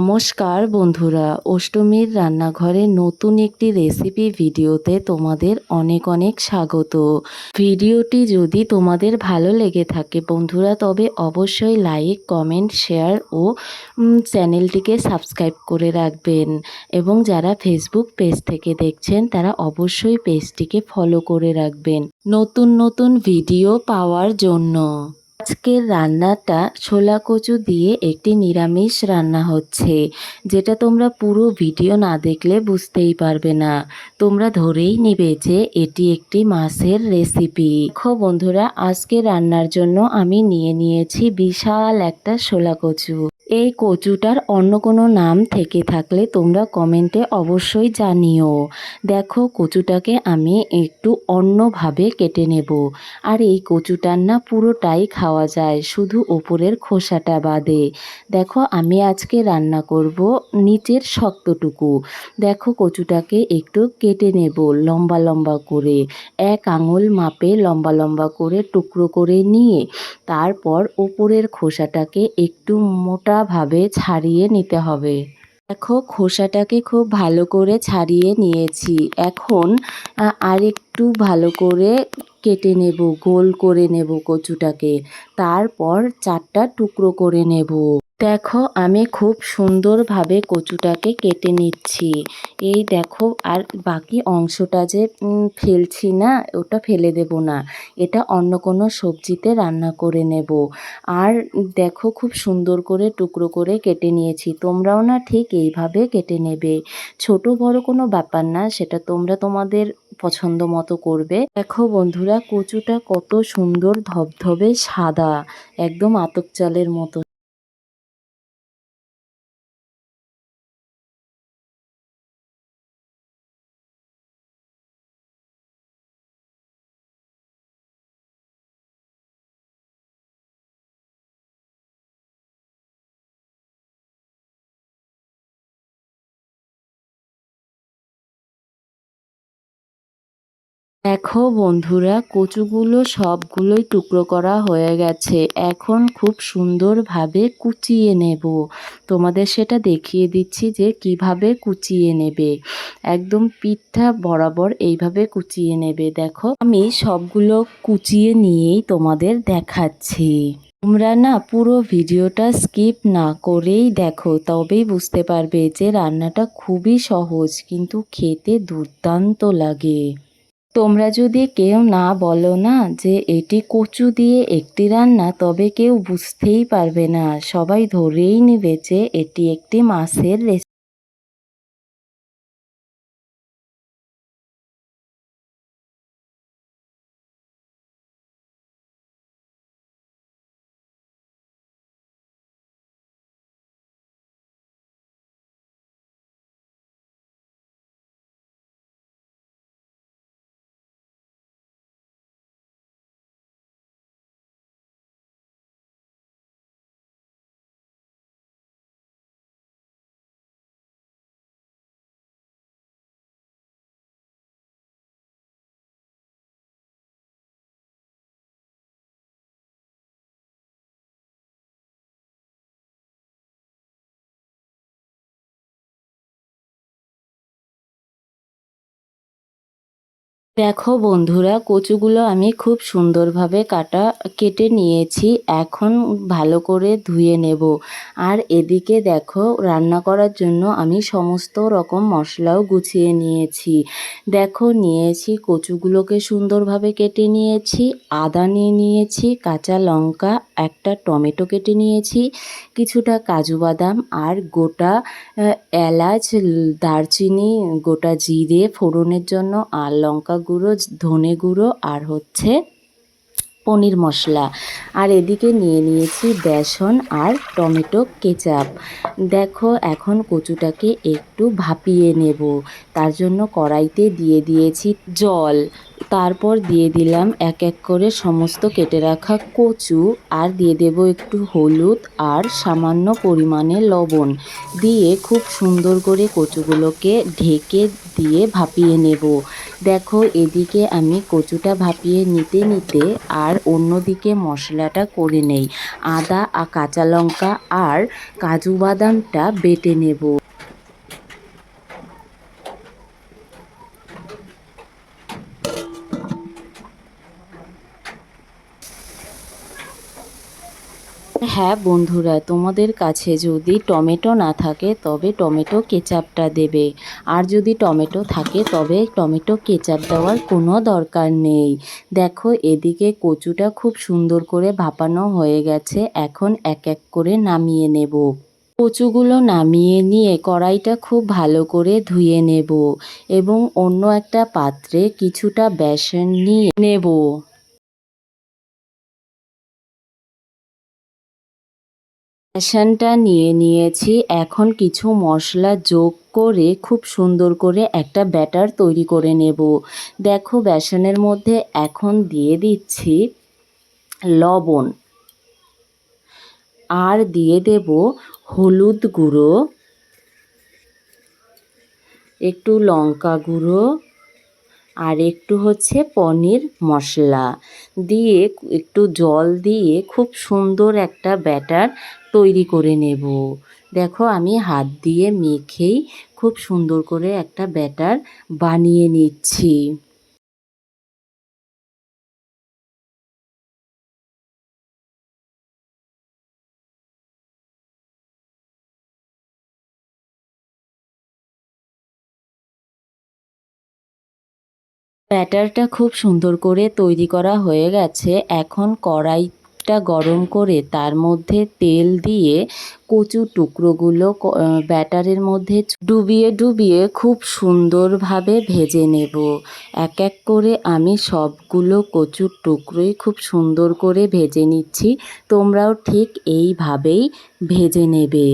নমস্কার বন্ধুরা, অষ্টমীর রান্নাঘরে নতুন একটি রেসিপি ভিডিওতে তোমাদের অনেক অনেক স্বাগত। ভিডিওটি যদি তোমাদের ভালো লেগে থাকে বন্ধুরা, তবে অবশ্যই লাইক, কমেন্ট, শেয়ার ও চ্যানেলটিকে সাবস্ক্রাইব করে রাখবেন। এবং যারা ফেসবুক পেজ থেকে দেখছেন তারা অবশ্যই পেজটিকে ফলো করে রাখবেন নতুন নতুন ভিডিও পাওয়ার জন্য। আজকের রান্নাটা ছোলা কচু দিয়ে একটি নিরামিষ রান্না হচ্ছে, যেটা তোমরা পুরো ভিডিও না দেখলে বুঝতেই পারবে না। তোমরা ধরেই নিবে যে এটি একটি মাছের রেসিপি। দেখো বন্ধুরা, আজকে রান্নার জন্য আমি নিয়েছি বিশাল একটা ছোলা কচু। এই কচুটার অন্য কোনো নাম থেকে থাকলে তোমরা কমেন্টে অবশ্যই জানিও। দেখো, কচুটাকে আমি একটু অন্যভাবে কেটে নেব। আর এই কচুটার না পুরোটাই খাওয়া যায়, শুধু ওপরের খোসাটা বাদে। দেখো, আমি আজকে রান্না করব নিচের শক্তটুকু। দেখো, কচুটাকে একটু কেটে নেব লম্বা লম্বা করে, 1 আঙুল মাপে লম্বা লম্বা করে টুকরো করে নিয়ে তারপর ওপরের খোসাটাকে একটু মোটাভাবে ছাড়িয়ে নিতে হবে। দেখো, খোসাটাকে খুব ভালো করে ছাড়িয়ে নিয়েছি। এখন আরেকটু ভালো করে কেটে নেব, গোল করে নেব কচুটাকে। তারপর 4টা টুকরো করে নেব। দেখো, আমি খুব সুন্দরভাবে কচুটাকে কেটে নিচ্ছি। এই দেখো, আর বাকি অংশটা যে ফেলছি না, ওটা ফেলে দেব না। এটা অন্য কোনো সবজিতে রান্না করে নেব। আর দেখো, খুব সুন্দর করে টুকরো করে কেটে নিয়েছি। তোমরাও না ঠিক এইভাবে কেটে নেবে। ছোট বড় কোনো ব্যাপার না, সেটা তোমরা তোমাদের পছন্দ মতো করবে। দেখো বন্ধুরা, কচুটা কত সুন্দর ধবধবে সাদা, একদম আতপ চালের মতো। দেখো বন্ধুরা, কচুগুলো সবগুলোই টুকরো করা হয়ে গেছে। এখন খুব সুন্দরভাবে কুচিয়ে নেব। তোমাদের সেটা দেখিয়ে দিচ্ছি যে কিভাবে কুচিয়ে নেবে। একদম পিঠটা বরাবর এইভাবে কুচিয়ে নেবে। দেখো, আমি সবগুলো কুচিয়ে নিয়েই তোমাদের দেখাচ্ছি। তোমরা না পুরো ভিডিওটা স্কিপ না করেই দেখো, তবেই বুঝতে পারবে যে রান্নাটা খুবই সহজ, কিন্তু খেতে দুর্দান্ত লাগে। তোমরা যদি কেউ না বলো না যে এটি কচু দিয়ে একটি রান্না, তবে কেউ বুঝতেই পারবে না। সবাই ধরেই নেবে যে এটি একটি মাছের রেসিপি। দেখো বন্ধুরা, কচুগুলো আমি খুব সুন্দরভাবে কেটে নিয়েছি। এখন ভালো করে ধুয়ে নেব। আর এদিকে দেখো, রান্না করার জন্য আমি সমস্ত রকম মশলাও গুছিয়ে নিয়েছি। দেখো, নিয়েছি কচুগুলোকে সুন্দরভাবে কেটে নিয়েছি, আদা নিয়েছি, কাঁচা লঙ্কা, একটা টমেটো কেটে নিয়েছি, কিছুটা কাজু বাদাম আর গোটা এলাচ, দারচিনি, গোটা জিরে ফোড়নের জন্য, আর লঙ্কা গুঁড়ো, ধনে গুঁড়ো, আর হচ্ছে পনির মশলা। আর এদিকে নিয়েছি বেসন আর টমেটো কেচাপ। দেখো, এখন কচুটাকে একটু ভাপিয়ে নেব। তার জন্য কড়াইতে দিয়ে দিয়েছি জল। তারপর দিয়ে দিলাম এক এক করে সমস্ত কেটে রাখা কচু, আর দিয়ে দেব একটু হলুদ আর সামান্য পরিমাণে লবণ দিয়ে খুব সুন্দর করে কচুগুলোকে ঢেকে দিয়ে ভাপিয়ে নেব। দেখো এদিকে আমি কচুটা ভাপিয়ে নিতে নিতে আর অন্যদিকে মশলাটা করে নেই। আদা আর কাঁচা লঙ্কা আর কাজু বাদামটা বেটে নেব। হ্যাঁ বন্ধুরা, তোমাদের কাছে যদি টমেটো না থাকে তবে টমেটো কেচাপটা দেবে, আর যদি টমেটো থাকে তবে টমেটো কেচাপ দেওয়ার কোনো দরকার নেই। দেখো এদিকে কচুটা খুব সুন্দর করে ভাপানো হয়ে গেছে, এখন এক এক করে নামিয়ে নেব। কচুগুলো নামিয়ে নিয়ে কড়াইটা খুব ভালো করে ধুয়ে নেব এবং অন্য একটা পাত্রে কিছুটা বেসন নিয়ে নেব। বেসনটা নিয়ে নিয়েছি, এখন কিছু মশলা যোগ করে খুব সুন্দর করে একটা ব্যাটার তৈরি করে নেব। দেখো বেসনের মধ্যে এখন দিয়ে দিচ্ছি লবণ, আর দিয়ে দেব হলুদ গুঁড়ো, একটু লঙ্কা গুঁড়ো, আর একটু হচ্ছে পনির মশলা দিয়ে একটু জল দিয়ে খুব সুন্দর একটা ব্যাটার তৈরি করে নেব। দেখো আমি হাত দিয়ে মেখেই খুব সুন্দর করে একটা ব্যাটার বানিয়ে নিচ্ছি। ব্যাটারটা খুব সুন্দর করে তৈরি করা হয়ে গেছে। এখন কড়াইটা গরম করে তার মধ্যে তেল দিয়ে কচুর টুকরোগুলো ব্যাটারের মধ্যে ডুবিয়ে ডুবিয়ে খুব সুন্দরভাবে ভেজে নেব। এক এক করে আমি সবগুলো কচুর টুকরোই খুব সুন্দর করে ভেজে নিচ্ছি, তোমরাও ঠিক এইভাবেই ভেজে নেবে।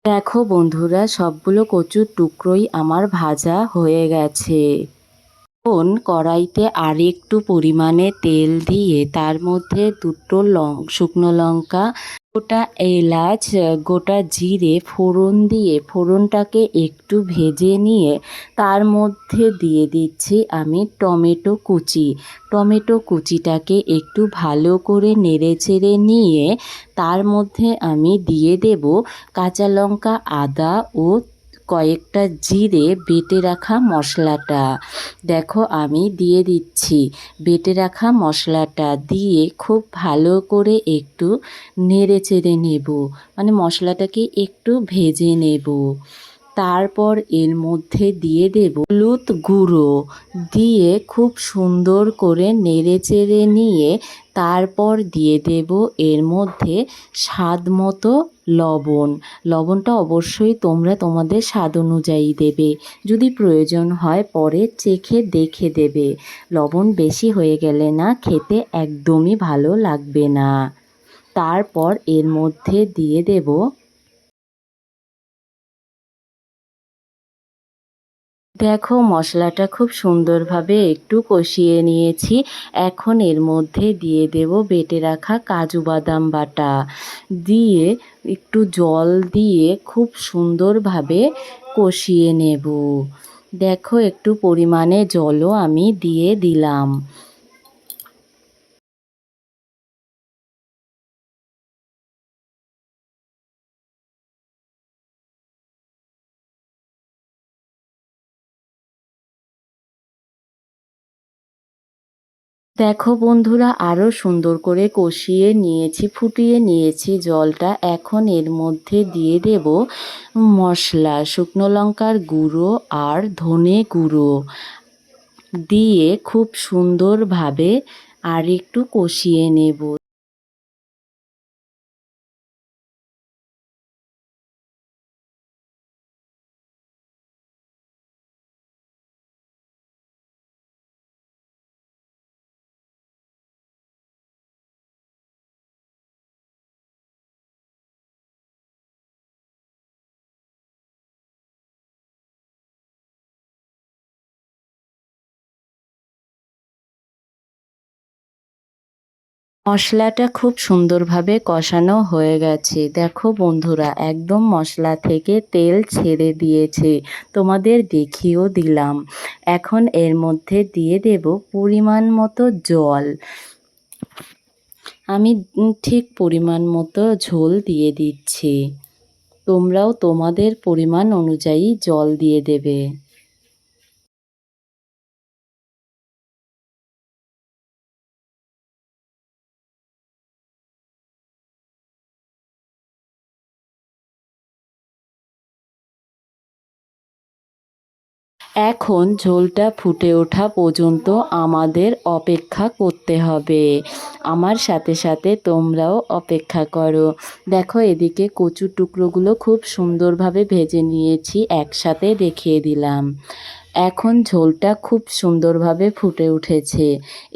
দেখো বন্ধুরা, সবগুলো কচুর টুকরোই আমার ভাজা হয়ে গেছে। এখন কড়াইতে আরেকটু পরিমাণে তেল দিয়ে তার মধ্যে দুটো শুকনো লঙ্কা, গোটা এলাচ, গোটা জিরে ফোড়ন দিয়ে ফোড়নটাকে একটু ভেজে নিয়ে তার মধ্যে দিয়ে দিচ্ছি আমি টমেটো কুচি। টমেটো কুচিটাকে একটু ভালো করে নেড়েচেড়ে নিয়ে তার মধ্যে আমি দিয়ে দেব কাঁচা লঙ্কা, আদা ও কয়েকটা জিরে বেটে রাখা মশলাটা। দেখো আমি দিয়ে দিচ্ছি বেটে রাখা মশলাটা দিয়ে খুব ভালো করে একটু নেড়ে চেড়ে নেব, মানে মশলাটাকে একটু ভেজে নেব। তারপর এর মধ্যে দিয়ে দেব হলুদ গুঁড়ো, দিয়ে খুব সুন্দর করে নেড়েচেড়ে নিয়ে তারপর দিয়ে দেব এর মধ্যে স্বাদ মতো লবণ। লবণটা অবশ্যই তোমরা তোমাদের স্বাদ অনুযায়ী দেবে, যদি প্রয়োজন হয় পরে চেখে দেখে দেবে। লবণ বেশি হয়ে গেলে না খেতে একদমই ভালো লাগবে না। তারপর এর মধ্যে দিয়ে দেব দেখো মশলাটা খুব সুন্দরভাবে একটু কষিয়ে নিয়েছি। এখন এর মধ্যে দিয়ে দেব বেটে রাখা কাজু বাদাম বাটা, দিয়ে একটু জল দিয়ে খুব সুন্দরভাবে কষিয়ে নেব। দেখো একটু পরিমাণে জলও আমি দিয়ে দিলাম। দেখো বন্ধুরা, আরও সুন্দর করে কষিয়ে নিয়েছি, ফুটিয়ে নিয়েছি জলটা। এখন এর মধ্যে দিয়ে দেব মশলা, শুকনো লঙ্কার গুঁড়ো আর ধনে গুঁড়ো দিয়ে খুব সুন্দরভাবে আর একটু কষিয়ে নেব। মশলাটা খুব সুন্দরভাবে কষানো হয়ে গেছে। দেখো বন্ধুরা, একদম মশলা থেকে তেল ছেড়ে দিয়েছে, তোমাদের দেখিয়েও দিলাম। এখন এর মধ্যে দিয়ে দেব পরিমাণ মতো জল। আমি ঠিক পরিমাণ মতো ঝোল দিয়ে দিচ্ছি, তোমরাও তোমাদের পরিমাণ অনুযায়ী জল দিয়ে দেবে। এখন ঝোলটা ফুটে ওঠা পর্যন্ত আমাদের অপেক্ষা করতে হবে। আমার সাথে সাথে তোমরাও অপেক্ষা করো। দেখো এদিকে কচুর টুকরোগুলো খুব সুন্দরভাবে ভেজে নিয়েছি, একসাথে দেখিয়ে দিলাম। এখন ঝোলটা খুব সুন্দরভাবে ফুটে উঠেছে।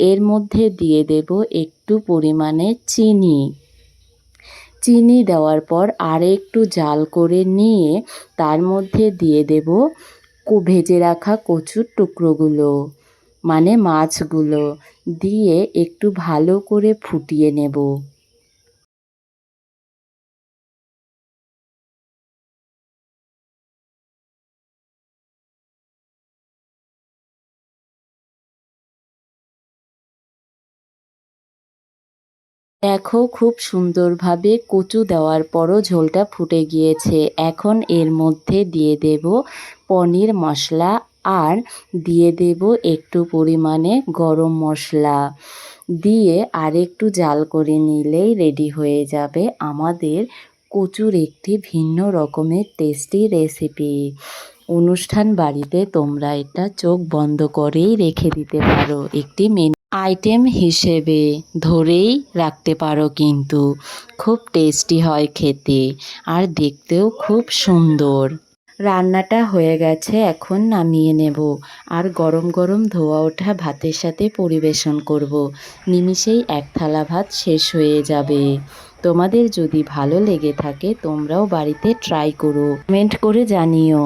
এর মধ্যে দিয়ে দেব একটু পরিমাণে চিনি। চিনি দেওয়ার পর আর একটু জাল করে নিয়ে তার মধ্যে দিয়ে দেব ভেজে রাখা কচুর টুকরোগুলো, মানে মাছগুলো দিয়ে একটু ভালো করে ফুটিয়ে নেব। দেখো খুব সুন্দরভাবে কচু দেওয়ার পরও ঝোলটা ফুটে গিয়েছে। এখন এর মধ্যে দিয়ে দেব পনির মশলা আর দিয়ে দেব একটু পরিমাণে গরম মশলা, দিয়ে আরেকটু জাল করে নিলেই রেডি হয়ে যাবে আমাদের কচুর একটি ভিন্ন রকমের টেস্টি রেসিপি। অনুষ্ঠান বাড়িতে তোমরা এটা চোখ বন্ধ করেই রেখে দিতে পারো, একটি মেনু আইটেম হিসেবে ধরেই রাখতে পারো। কিন্তু খুব টেস্টি হয় খেতে আর দেখতেও খুব সুন্দর। রান্নাটা হয়ে গেছে, এখন নামিয়ে নেব আর গরম গরম ধোয়া ওঠা ভাতের সাথে পরিবেশন করব। নিমিষেই এক থালা ভাত শেষ হয়ে যাবে। তোমাদের যদি ভালো লেগে থাকে তোমরাও বাড়িতে ট্রাই করো, কমেন্ট করে জানিও।